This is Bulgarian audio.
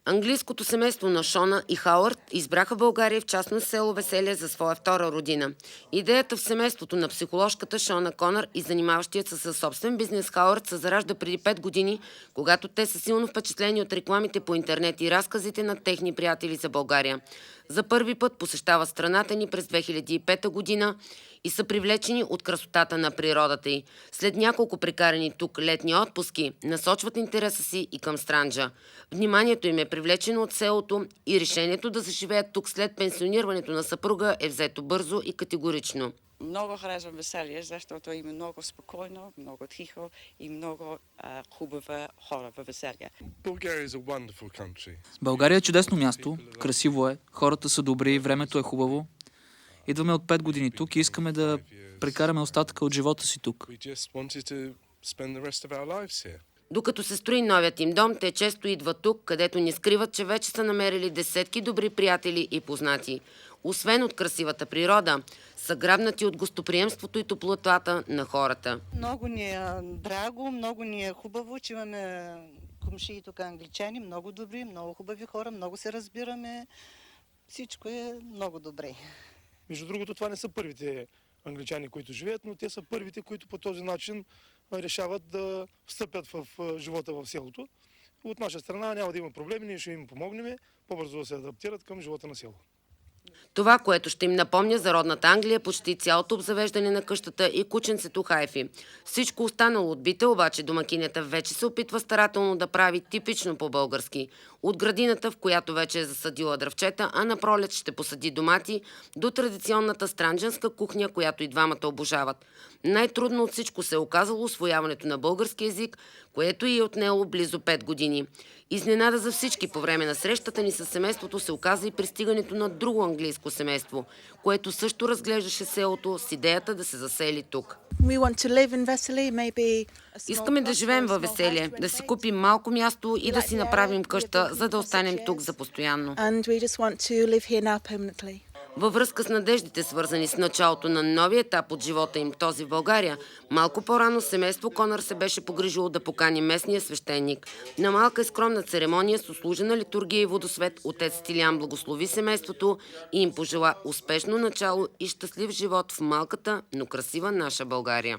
Английското семейство на Шона и Хауърд избраха България, в частност село Веселие, за своя втора родина. Идеята в семейството на психоложката Шона Конър и занимаващият се със собствен бизнес Хауърд се заражда преди 5 години, когато те са силно впечатлени от рекламите по интернет и разказите на техни приятели за България. За първи път посещават страната ни през 2005 година и са привлечени от красотата на природата й. След няколко прекарани тук летни отпуски, насочват интереса си и към Странджа. Вниманието им е привлечено от селото и решението да заживеят тук след пенсионирането на съпруга е взето бързо и категорично. Много харесвам Веселие, защото има много спокойно, много тихо и много хубави хора във Веселие. България е чудесно място, красиво е, хората са добри, времето е хубаво. Идваме от 5 години тук и искаме да прекараме остатъка от живота си тук. Докато се строи новият им дом, те често идват тук, където ни скриват, че вече са намерили десетки добри приятели и познати. Освен от красивата природа, са грабнати от гостоприемството и топлотата на хората. Много ни е драго, много ни е хубаво, че имаме комшии тук англичани, много добри, много хубави хора, много се разбираме. Всичко е много добре. Между другото, това не са първите англичани, които живеят, но те са първите, които по този начин решават да встъпят в живота в селото. От наша страна няма да има проблеми, ние ще им помогнем по-бързо да се адаптират към живота на село. Това, което ще им напомня за родната Англия, почти цялото обзавеждане на къщата и кученцето Хайфи. Всичко останало от бита, обаче домакинята вече се опитва старателно да прави типично по-български. От градината, в която вече е засадила дръвчета, а на пролет ще посади домати, до традиционната странджанска кухня, която и двамата обожават. Най-трудно от всичко се е оказало усвояването на български език, което и е отнело близо 5 години. Изненада за всички по време на срещата ни с семейството се оказа и пристигането на друго английско семейство, което също разглеждаше селото с идеята да се засели тук. Искаме да живеем във Веселие, да си купим малко място и да си направим къща, за да останем тук за постоянно. Във връзка с надеждите, свързани с началото на новия етап от живота им, този в България, малко по-рано семейство Конър се беше погрижило да покани местния свещеник. На малка и скромна церемония с услужена литургия и водосвет отец Стилиан благослови семейството и им пожела успешно начало и щастлив живот в малката, но красива наша България.